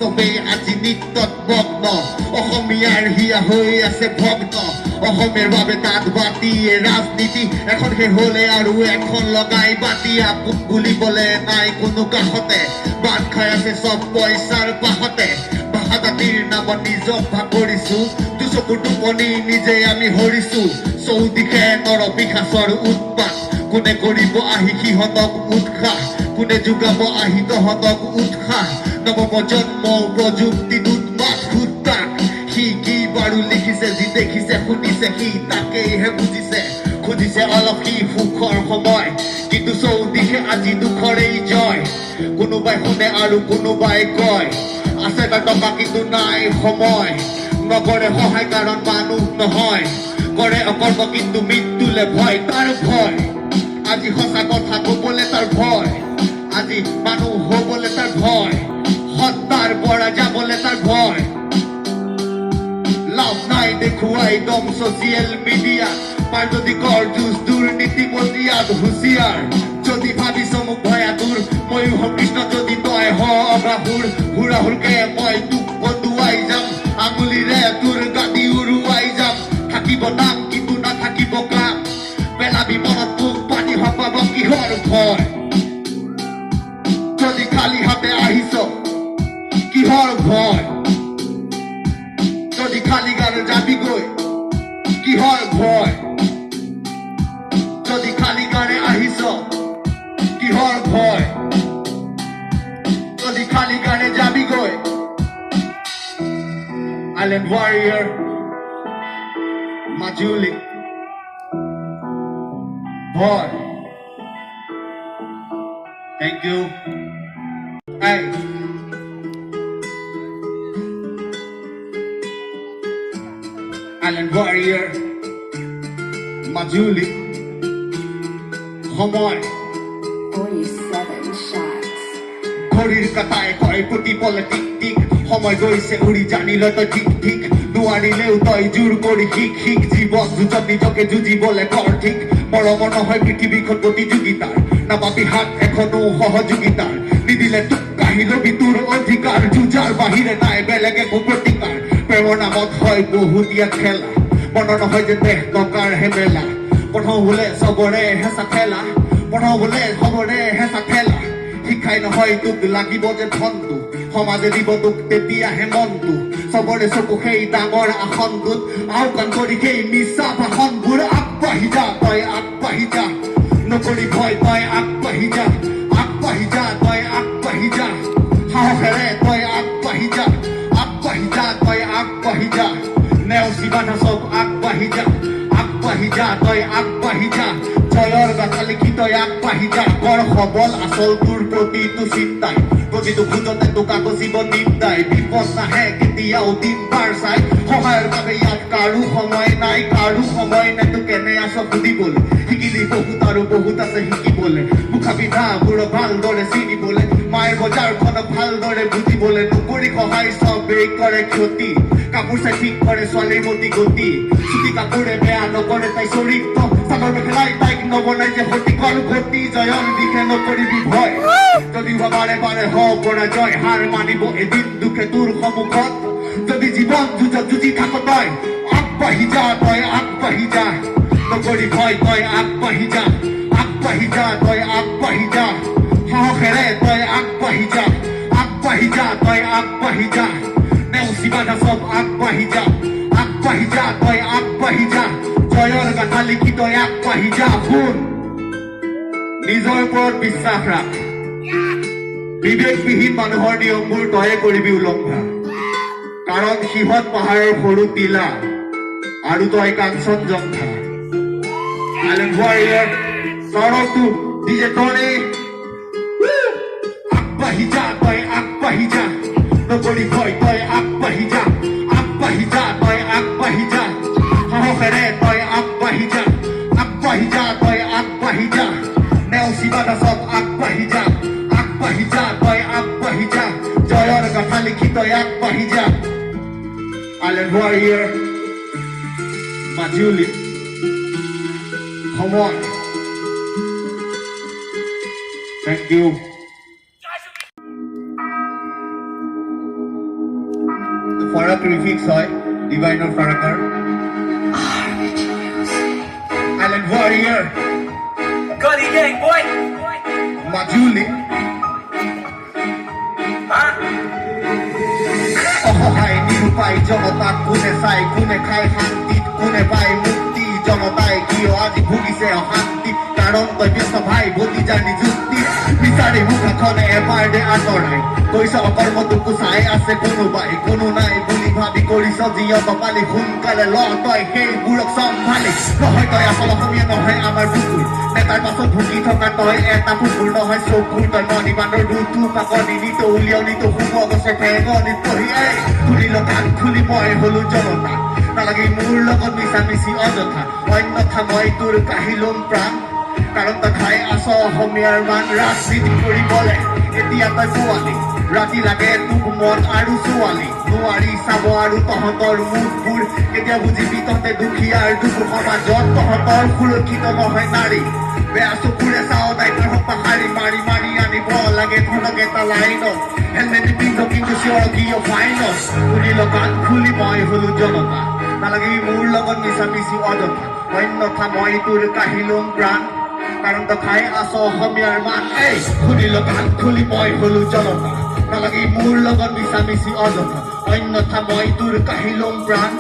চবেই আজি নৃত্যত মগ্ন অসমীয়াৰ হিয়া হৈ আছে ভগ্ন অসমেৰ বাবে তাত বাতিয়ে ৰাজনীতি এখন শেষ হলে আৰু এখন লগাই বাতি আপোন বুলিবলে নাই কোনো কাষতে বাট খাই আছে চব পইচাৰ পাহতে ভাষাজাতিৰ নামত নিজক ভাগৰিছো দুচকুৰ টোপনি নিজে আমি হৰিছো চৌদিশে নৰপিশাচৰ উৎপাত কোনে কৰিব আহি সিহঁতক উৎসাহ কোনে যোগাব আহি তহঁতক উৎসাহ নৱপ্ৰজন্ম প্ৰযুক্তিটোত মাত খুটাক সি কি বাৰু লিখিছে যি দেখিছে শুনিছে সি তাকেইহে বুজিছে খুজিছে অলপ সি সুখৰ সময় কিন্তু চৌদিশে আজি দুখৰেই জয় কোনোবাই শুনে আৰু কোনোবাই কয় আছে তাৰ টকা কিন্তু নাই সময় নকৰে সহায় কাৰণ মানুহ নহয় কৰে অকৰ্ম কিন্তু মৃত্যুলে ভয় তাৰ ভয় আজি সঁচা কথা কবলে তাৰ ভয় আজি মানুহ হবলে তাৰ ভয় হত্যাৰ পৰা যাবলে তাৰ ভয় লাভ নাই দেখুৱাই দম ছচিয়েল মিডিয়া পাৰ যদি কৰ যুঁজ দুৰ্নীতিপতীয়াত হুঁচিয়াৰ যদি ভাবিছ মোক ভয়া দূৰ ময়ো হম কৃষ্ণ যদি তই হৰাহুৰ হুৰাহুৰকে মই তোক বন্দুৱাই যাম আঙুলিৰে তোৰ গাদি উৰুৱাই যাম থাকিব নাম কিন্তু নাথাকিব কাম পেলাবি মনত মোক পানী হপাব কিহৰ ভয় যদি খালি হাতে আহিছ কিহৰ ভয় যদি খালি গাৰে যাবি গৈ কিহৰ ভয় যদি খালি গাৰে আহিছ কিহৰ ভয় যদি খালি গাৰে যাবি গৈ Island Warrior মাজুলী ভয় Thank you Hey Island Warrior Majuli সময় 47 shots ঘড়ীৰ কাটাই কয় প্ৰতি পলে টিক টিক সময় গৈছে উৰি জানিলে তই ঠিক ঠিক নোৱাৰিলেও তই জোৰ কৰি শিক শিক জীৱন যুঁজত নিজকে যুঁজিবলে কৰ ঠিক মৰমৰ নহয় পৃথিৱীখন প্ৰতিযোগিতাৰ নাপাবি হাত এখনো সহযোগিতাৰ নিদিলে তোক কাঢ়ি লবি তোৰ অধিকাৰ যুঁজাৰ বাহিৰে নাই বেলেগ একো প্ৰতিকাৰ প্ৰেমৰ নামত হয় বহুতীয়া খেলা মনৰ নহয় যে দেহ টকাৰ হেমেলা প্ৰথম বোলে চবৰে হেঁচা ঠেলা প্ৰথম বোলে চবৰে হেঁচা ঠেলা শিক্ষাই নহয় তোক লাগিব যে ধনটো সমাজে দিব তোক তেতিয়াহে মনটো চবৰে চকু সেই ডাঙৰ আসনটোত আওকাণ কৰি সেই মিছা ভাষণবোৰ আগবাঢ়ি যা তই আগবাঢ়ি যা নকৰি ভয় তই আগবাঢ়ি যা আগবাঢ়ি যা তই আগবাঢ়ি যা সাহসেৰে তই আগবাঢ়ি যা আগবাঢ়ি যা তই আগবাঢ়ি যা নেওচি বাধা চব আগবাঢ়ি যা আগবাঢ়ি যা তই আগবাঢ়ি যা জয়ৰ গাথা লিখি তই আগবাঢ়ি যা কৰ সবল আচল তোৰ প্ৰতিটো চিন্তাই প্ৰতিটো খোজতে তোক আকৌ জীৱন নিন্দাই বিপদ নাহে কেতিয়াও দিন পাৰ চাই সহায়ৰ বাবে ইয়াত কাৰো সময় নাই তোক কেনে আছ সুধিবলৈ শিকিলি বহুত আৰু বহুত আছে শিকিবলে মুখা পিন্ধাবোৰ ভালদৰে চিনিবলে মায়ে বজাৰখনক ভালদৰে বুজিবলে নকৰি সহায় চবেই কৰে ক্ষতি কাপোৰ চাই ঠিক কৰে ছোৱালীৰ মতি গতি চুটি কাপোৰে বেয়া নকৰে তাই চৰিত্ৰ চাদৰ মেখেলাই তাইক নবনাই যে সঠিকৰ গতি জয়ৰ দিশে নকৰিবি ভয় যদিও বাৰে বাৰে হওক পৰা জয় হাৰ মানিব এদিন দুখে তোৰ সন্মুখত যদি জীৱন যুঁজত যুঁজি থাক তই আগবাঢ়ি যা তই আগবাঢ়ি যা নকৰি ভয় তই আগবাঢ়ি যা আগবাঢ়ি যা তই আগবাঢ়ি যা সাহসেৰে তই আগবাঢ়ি যা আগবাঢ়ি যা তই আগবাঢ়ি যা নেওচি বাধা চব আগবাঢ়ি যা আগবাঢ়ি যা তই আগবাঢ়ি যা জয়ৰ গাথা লিখি তই আগবাঢ়ি যা শুন নিজৰ ওপৰত বিশ্বাস ৰাখ বিবেকবিহীন মানুহৰ নিয়মবোৰ তয়ে কৰিবি উলংঘা কাৰণ সিহঁত পাহাৰৰ সৰু টিলা আৰু তই কাঞ্চনজংঘা Island Warrior চৰকটো ডিজে টনি আগবাঢ়ি যা তই আগবাঢ়ি যা নকৰি ভয় তই আগবাঢ়ি যা আগবাঢ়ি যা তই আগবাঢ়ি যা সাহসেৰে তই আগবাঢ়ি যা আগবাঢ়ি যা তই আগবাঢ়ি যা নেওচি বাধা চব আগবাঢ়ি যা আগবাঢ়ি যা তই আগবাঢ়ি যা জয়ৰ গাথা লিখি তই আগবাঢ়ি যা Island Warrior মাজুলী সময় Thank you ফারাক রিফিক্স হয় ডিভাইনার ফারাকার island warrior Gully gang, boy. Majuli Huh? অসহায় নিরুপায় জনতা কোনে চাই কোনে খাই শান্তিত কোনে পায় মুক্তি জনতাই কিয় আজি ভুগিছে অশান্তি কাৰণ তই ব্যস্ত ভাই ভতিজাৰ নিযুক্তি বিচাৰি মুখাখনে এবাৰ দে আঁতৰাই কৈছ অকৰ্মটোকো চাই আছে কোনোবাই কোনো নাই বুলি ভাবি কৰিছ যিয়ত পালি সোনকালে ল তই সেইবোৰক চম্ভালি নহয় তই আচল অসমীয়া নহয় আমাৰ বুকুৰ নেতাৰ পাছত ভুগি থকা তই এটা কুকুৰ নহয় চকুৰ তই নদী বান্দৰ দুটো পাকনি নিতো উলিয়াও নিতো শুভ গছৰ ঠেঙনিত পঢ়ি এই খুলিল কাণ খুলি মই হলো জনতা নালাগে মোৰ লগত মিছামিচি অযথা অন্যথা মই তোৰ কাঢ়ি ল'ম প্ৰাণ কাৰণ তই খাই আছ অসমীয়াৰ মান ৰাজনীতি কৰিবলৈ এতিয়া তই পোৱালি ৰাতি লাগে তোক মন আৰু ছোৱালী নোৱাৰি চাব আৰু তহঁতৰ মুখবোৰ কেতিয়া বুজিবি তহঁতে দুখীয়াৰ দুখ সমাজত তহঁতৰ সুৰক্ষিত নহয় নাৰী বেয়া চকুৰে চাওঁ দায়িত্বৰ হপা শাৰী মাৰি মাৰি আনিব লাগে ধনক এটা লাইনত হেলমেট পিন্ধ কিন্তু চিঞৰ কিয় ফাইনত শুনিল কাণ খুলি মই হলো জনতা নালাগে মোৰ লগত মিছামিচি অযথা অন্যথা মই তোৰ কাঢ়ি ল'ম প্ৰাণ কাৰণ তই খাই আছ অসমীয়াৰ মান এই শুনিল কাণ খুলি মই হলো জনতা নালাগে মোৰ লগত মিছামিচি অযথা অন্যথা মই তোৰ কাঢ়ি ল'ম প্ৰাণ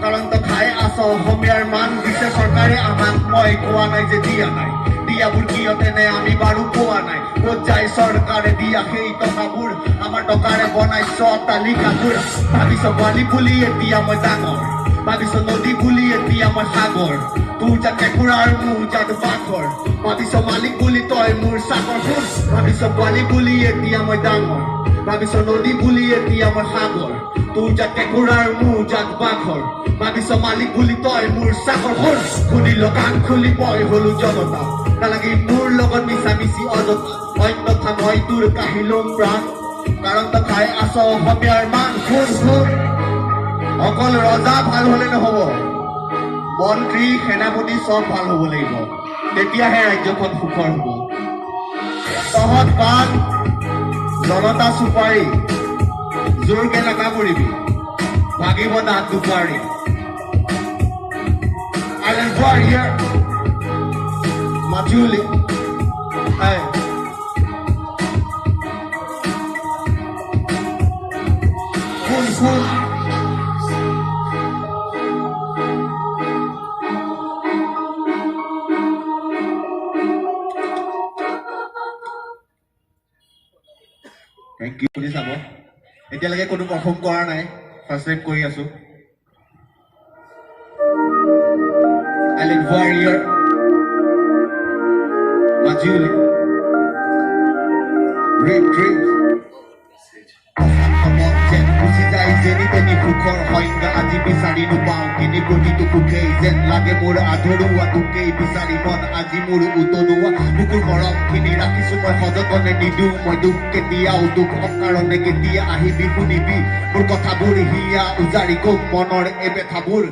কাৰণ তই খাই আছ অসমীয়াৰ মান দিছে চৰকাৰে আমাক মই কোৱা নাই যে দিয়া নাই দিয়াবোৰ কিয় তেনে আমি বাৰু পোৱা নাই ক'ত যায় চৰকাৰে দিয়া সেই টকাবোৰ আমাৰ টকাৰে বনাইছ অট্টালিকাবোৰ ভাবিছ পোৱালি বুলি এতিয়া মই ডাঙৰ ভাবিছ নদী বুলি এতিয়া মই সাগৰ তোৰ জাত কেঁকুৰাৰ মোৰ জাত পাথৰ ভাবিছ মালিক বুলি তই মোৰ চাকৰ শুন ভাবিছ পোৱালি বুলি এতিয়া মই ডাঙৰ ভাবিছ নদী বুলি এতিয়া মই সাগৰ তোৰ জাত কেঁকুৰাৰ মোৰ জাত পাথৰ ভাবিছ মালিক বুলি তই মোৰ চাকৰ শুন শুনিল কাণ খুলি মই হলো জনতা নালাগে মোৰ লগত মিছামিচি অযথা অন্যথা মই তোৰ কাঢ়ি ল'ম প্ৰাণ কাৰণ তই খাই আছ অসমীয়াৰ মান শুন শুন অকল ৰজা ভাল হলে নহব মন্ত্ৰী সেনাপতি চব ভাল হব লাগিব তেতিয়াহে ৰাজ্যখন সুখৰ হব তহঁত পাণ জনতা চুপাৰী জোৰকে নাকামুৰিবি ভাগিব দাঁত দুপাৰী আইল্যান্ড ওয়াৰিয়াৰ মাজুলী শুন শুন থেংক ইউ বুলি চাব এতিয়ালৈকে কোনো পাৰফৰ্ম কৰা নাই ফাৰ্ষ্ট টাইম কৰি আছো আইল্যান্ড ওয়াৰিয়াৰ মাজুলী ৰেপ ট্ৰিপ যেন গুচি যায় যেনি তেনি সুখৰ সংজ্ঞা আজি বিচাৰি নোপাওঁ কিনি প্ৰতিটো সুখেই যেন লাগে মোৰ আধৰুৱা তোকেই বিচাৰি মন আজি মোৰ উতলোৱা বুকুৰ মৰমখিনি ৰাখিছো মই সযতনে নিদিওঁ মই দুখ কেতিয়াও দুখ অকাৰণে কেতিয়া আহিবি শুনিবি মোৰ কথাবোৰ হিয়া উজাৰি কম মনৰ এই বেথাবোৰ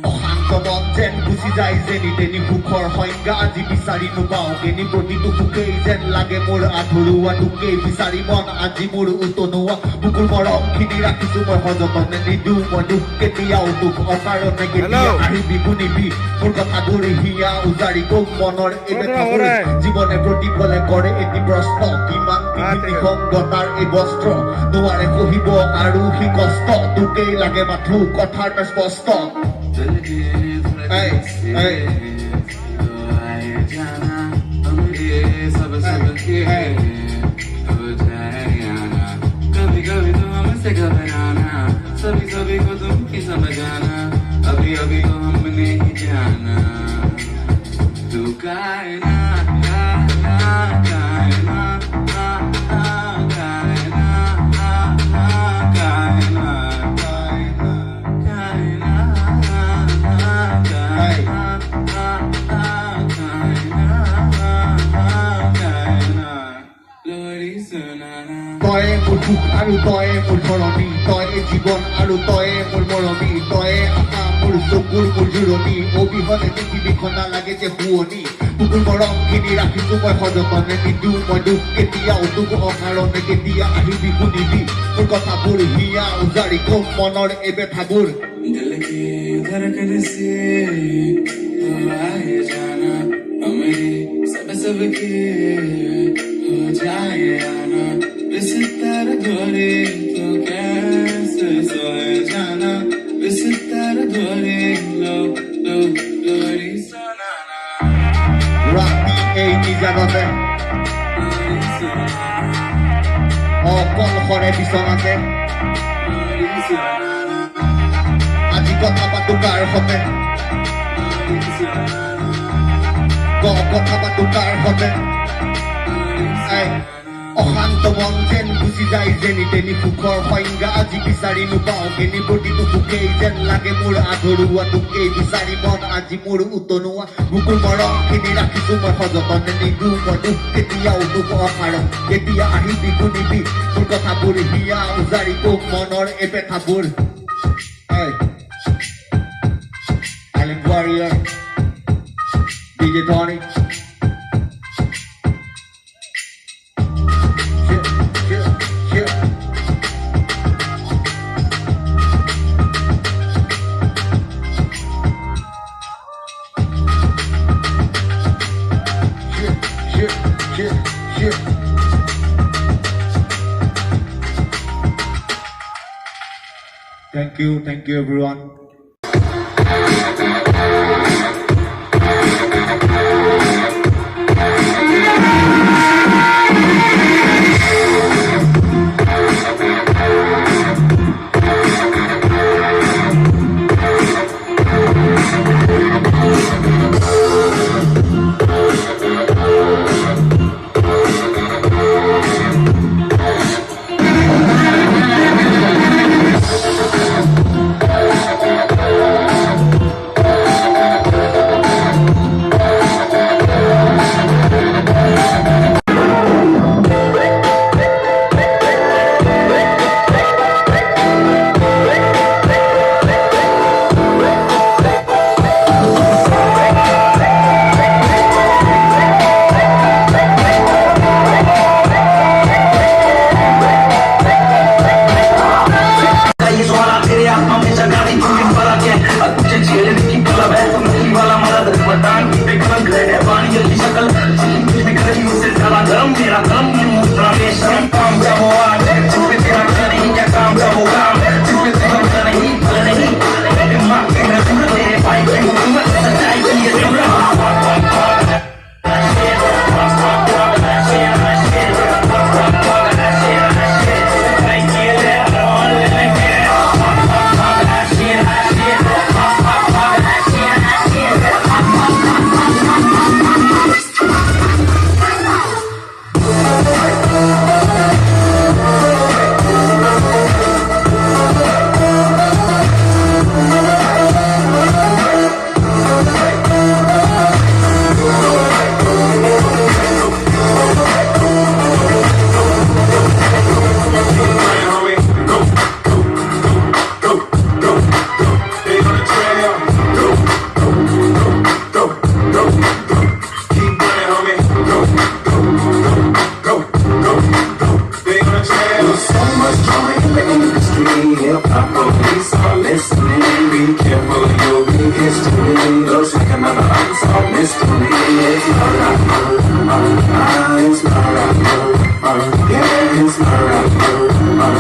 অশান্ত মন যেন গুচি যায় যেনি তেনি সুখৰ সংজ্ঞা আজি বিচাৰি নোপাওঁ কেনি প্ৰতিটো সুখেই যেন লাগে মোৰ আধৰুৱা তোকেই বিচাৰি মন আজি মোৰ উতনোৱা বুকুৰ মৰমখিনি ৰাখিছো মই সযতনে নিদিওঁ মই দুখ কেতিয়াও দুখ অকাৰণে কেতিয়া আহিবি শুনিবি মোৰ কথাবোৰ হিয়া উজাৰি কম মনৰ এই বেথাবোৰ জীৱনে প্ৰতিফলে কৰে এটি প্ৰশ্ন কিমান নিসংগতাৰ এই বস্ত্ৰ নোৱাৰে সহিব আৰু সি কষ্ট তোকেই লাগে মাথো কথাৰ স্পষ্ট कभी कभी तो हमसे घबराना सभी सभी को तुम ही समझाना अभी अभी तो हमने ही जाना तू कायना Lord, তয়ে মোৰ সুখ আৰু তয়ে মোৰ ধৰণী তয়ে জীৱন আৰু তয়ে মোৰ মৰমী তয়ে আশা মোৰ চকুৰ মোৰ জোৰণি অবিহনে পৃথিৱীখন নালাগে যে শুৱনি কুকুৰ মৰমখিনি ৰাখিছো মই সযতনে নিদিওঁ মই দুখ কেতিয়াও তোক অকাৰণে কেতিয়া আহিবি শুনিবি মোৰ কথাবোৰ হিয়া উজাৰি কম মনৰ এই বেথাবোৰ दिल की धड़कन से तो आए जाना मेरी सबके हो जाए आना बिस्तर धोरे तो कैसे सोए जाना बिस्तर धोरे लो लो लोरी सुनाना ৰাতি এই নিজানতে लोरी सुनाना অকলশৰে বিচনাতে लोरी सुनाना আজি কথা পাতো কাৰ সতে কথা পাতো কাৰ সতে অশান্ত মন যেন গুচি যায় যেনি তেনি সুখৰ সংজ্ঞা আজি বিচাৰি নোপাওঁ কেনি প্ৰতিটো সুখেই যেন লাগে মোৰ আধৰুৱা তোকেই বিচাৰি মন আজি মোৰ উতনুৱা বুকুৰ মৰমখিনি ৰাখিছো মই সযতনে নিদিওঁ মই দুখ কেতিয়াও তোক অকাৰণ কেতিয়া আহিবি শুনিবি মোৰ কথাবোৰ হিয়া উজাৰি তোক মনৰ এই বেথাবোৰ Island Warrior DJ Tony Thank you everyone.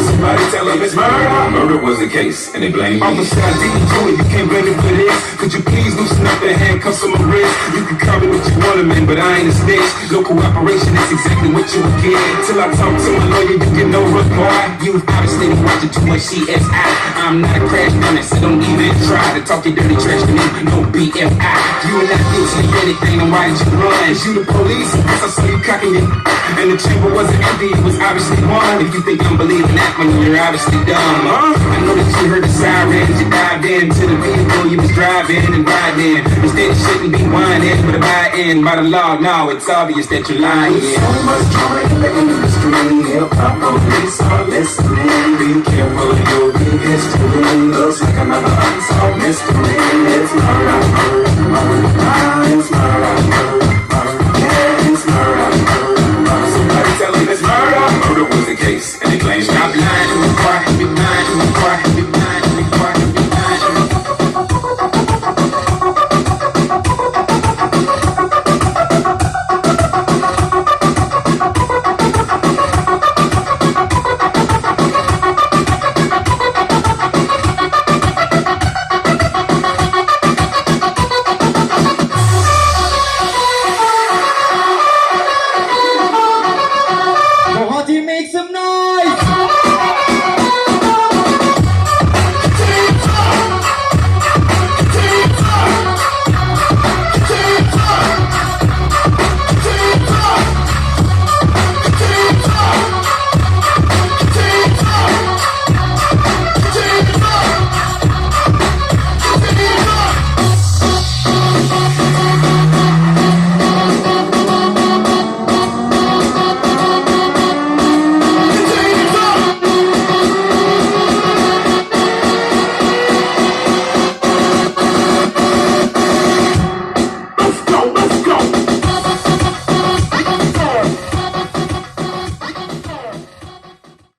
Somebody tell them it's murder. Murder was the case, and they blame me. Officer, I didn't do it, you can't blame me for this. Could you please loosen up the handcuffs on my wrist? You can call me what you want, man, but I ain't a snitch. No cooperation, that's exactly what you will get. Till I talk to my lawyer, you get no reply. You obviously been watching too much CSI. I'm not a crash dummy, so don't even try to talk your dirty trash to me. No BFI. You are not guilty of anything, then why did you run? Is you the police? Guess I saw you cocking it. And the chamber wasn't empty, it was obviously one. If you think I'm believing that one, you're obviously dumb, huh? I know that you heard the sirens, you dived into the vehicle you was driving and riding. Instead you shouldn't be whining, but abiding by the law. No, it's obvious that you're lying. So much drama in the industry. Hip hop police are listening. Be careful of your big history. Looks like another unsolved mystery. It's murder, it's murder.